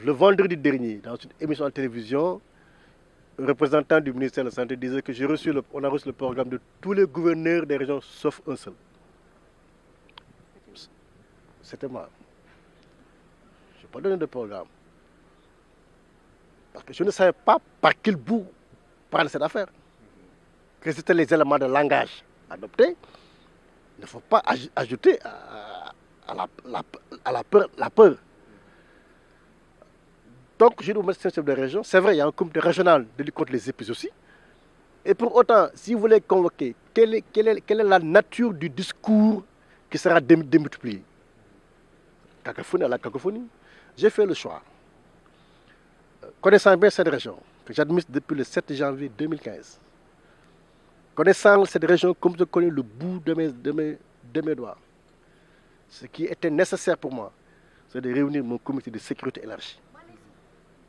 Le vendredi dernier, dans une émission de télévision, le représentant du ministère de la Santé disait que on a reçu le programme de tous les gouverneurs des régions sauf un seul. C'était moi. Je n'ai pas donné de programme. Parce que je ne savais pas par quel bout prendre cette affaire. Que c'était les éléments de langage adoptés. Il ne faut pas ajouter à la peur. Donc, j'ai dit au médecin chef de région, c'est vrai, il y a un comité régional de lutte contre les épidémies aussi. Et pour autant, si vous voulez convoquer, quelle est la nature du discours qui sera démultiplié? Cacophonie à la cacophonie. J'ai fait le choix, connaissant bien cette région, que j'administre depuis le 7 janvier 2015, connaissant cette région comme je connais le bout de mes doigts, ce qui était nécessaire pour moi, c'est de réunir mon comité de sécurité élargi.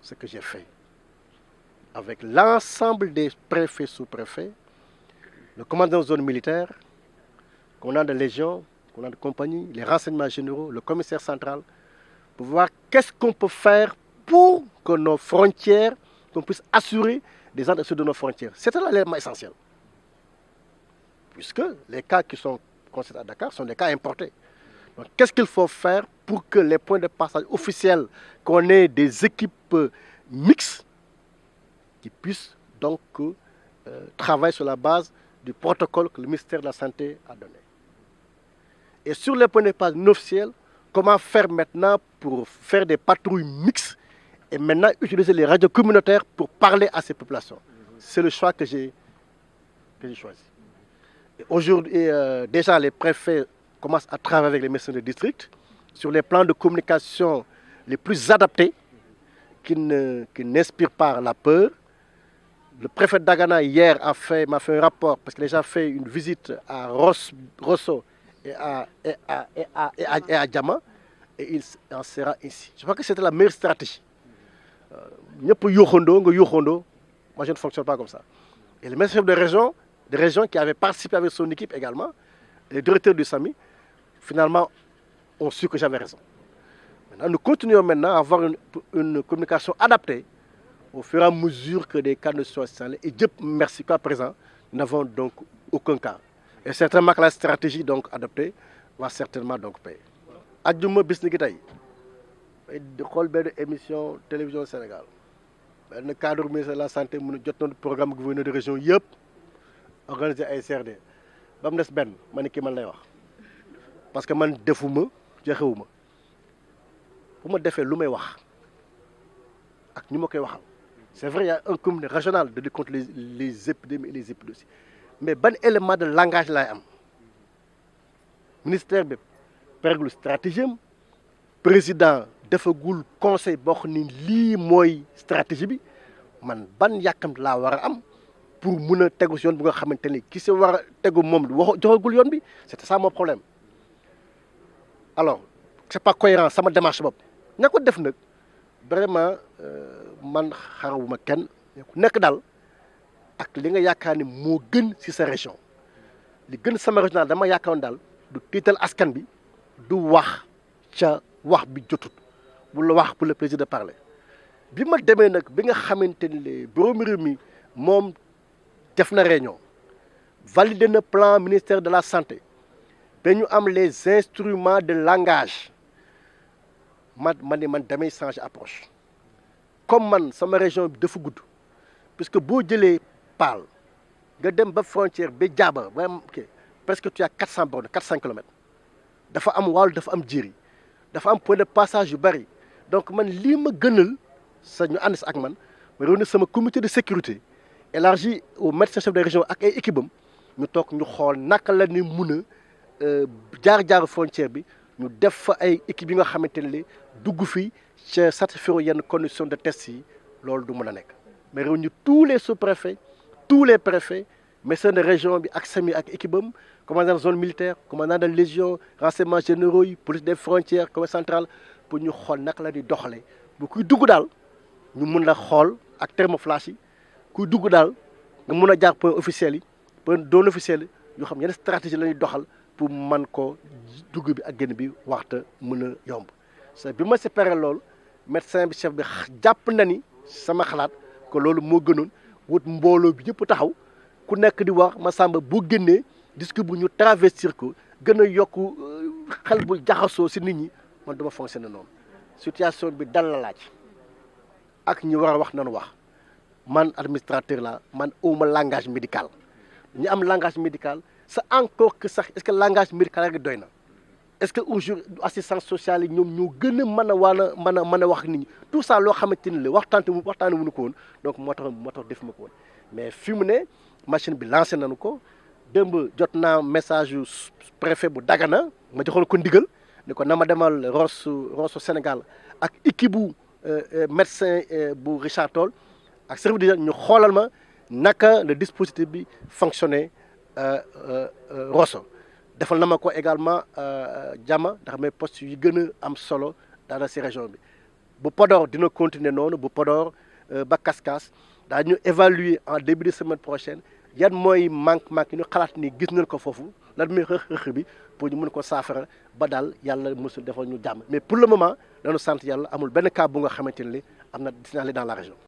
Ce que j'ai fait avec l'ensemble des préfets, sous-préfets, le commandant de zone militaire, le commandant de légion, le commandant de compagnie, les renseignements généraux, le commissaire central, pour voir qu'est-ce qu'on peut faire pour que nos frontières, qu'on puisse assurer des entrées de nos frontières. C'était l'élément essentiel. Puisque les cas qui sont constatés à Dakar sont des cas importés. Donc, qu'est-ce qu'il faut faire pour que les points de passage officiels, qu'on ait des équipes mixtes qui puissent donc travailler sur la base du protocole que le ministère de la Santé a donné. Et sur les points de passage non officiels, comment faire maintenant pour faire des patrouilles mixtes et maintenant utiliser les radios communautaires pour parler à ces populations. C'est le choix que j'ai choisi. Aujourd'hui, déjà, les préfets commencent à travailler avec les médecins de district sur les plans de communication les plus adaptés qui n'inspirent pas la peur. Le préfet d'Agana, hier, m'a fait un rapport parce qu'il a déjà fait une visite à Rosso et à Diama, et il en sera ici. Je crois que c'était la meilleure stratégie. Moi, je ne fonctionne pas comme ça. Et le maître chef de région qui avait participé avec son équipe également, et le directeur du SAMI, finalement, ont su que j'avais raison. Maintenant, nous continuons maintenant à avoir une communication adaptée au fur et à mesure que des cas ne soient installés. Et Dieu merci qu'à présent, nous n'avons donc aucun cas. Et certainement que la stratégie donc adoptée va certainement donc payer. Adjuma bis ni ki tey di xool benn émission télévision Sénégal benn cadre ministère de la santé mu ne jot na programme gouverneur de région yëpp organiser ay CRD ba mu des benn ma ne kii man lay wax parce que man defuma joxewuma bu ma defee lu may wax ak ñu ma koy waxal. C'est vrai, il y a un comité régional de lutte contre les épidémies et les épidémies. Mais ban élément de langage là am ministère bi péréglu stratégie am président defagul conseil boo xam ni lii mooy stratégie bi man ban yàkkam laa war a am pour mun a tegu si yoon bu nga xamante ni ki si war a tegu moom joxagul yoon bi c'était ça mon problème. Alors c'est pas cohérent sama démarche bopp ña ko def nag vraiment man xarawuma kenn ku nekk daal ak li nga yaakaar ni moo gën ci sa région li gën sama région dama yaakaaroon daal du tiital askan bi du wax ca wax bi jotut bu la wax pour le plaisir de parler bi ma demee nag bi nga xamante ni borom réew mi moom def na réunion validé na plan ministère de la santé ba ñu am les instruments de langage man damay changer approche. Comme man sama région bi dafa gudd puisque boo jëlee Paal nga dem ba frontière ba Diaba ba presque tu as 400 bornes 400 kilomètres dafa am Waalo dafa am Djiri dafa am point de passage yu bari donc man lii ma gënal sa ñu ànd si ak man ma réunir sama comité de sécurité élargi au médecin chef de région ak ay équipe am ñu toog ñu xool naka la ni mun a jaar frontière bi ñu def fa ay équipe yi nga xamante ne dugg fii ci certifié yenn conditions de test yi loolu du mën a nekk mais réunir tous les sous-préfets tous les préfets médecins de région bi ak SAMI ak équipe am commandant de zone militaire commandant de légion renseignements généraux yi police des frontières commerce central pour ñu xool naka la di doxalee bu kuy dugg daal ñu mun la xool ak thermoflash yi kuy dugg daal nga mun a jaar point officiel yi point non officiel yi ñu xam yenn stratégie la ñuy doxal pour man ko dugg bi ak génn bi waxta mën a yomb c'est bi ma séparé loolu médecin bi chef bi jàpp na ni sama xalaat que loolu moo gënoon wut mbooloo bi yëpp taxaw ku nekk di wax Massamba bu génnee disque bu ñu travestir ko gën a yokk xel bu jaxasoo si nit ñi man dama fonctionner noonu situation bi dal la laaj ak ñi war a wax nañu wax man administrateur la man awma langage médical ñi am langage médical c'est encore que sax est-ce que langage médical rek doy na est-ce que un jour assistance sociale yi ñoom ñoo gën a mën a wax nit ñi tout ça loo xamante ni la waxtaane wuñu ko woon donc moo tax def ma ko woon mais fi mu ne machine bi lancé nañu ko démb jot naa message yu préfet bu Dagana ma joxoon ko ndigal ne ko na ma demal Rosso Sénégal ak équipe bu médecin bu Richard Toll ak service d'hygiène ñu xoolal ma naka le dispositif bi fonctionner Rosso defal na ma ko également Jama ndax may poste yi gën a am solo dans ces régions bi bu Podor dina continuer noonu bu Podor ba Kaskas daañu évaluer en début de semaine prochaine yan mooy manque yi ñu xalaat ni gis nañ ko foofu lan muy xëx bi pour ñu mën ko saafara ba daal yàlla mësul defal ñu jàmm mais pour le moment dañu sant yàlla amul benn cas bu nga xamante ne am na signalé dans la région.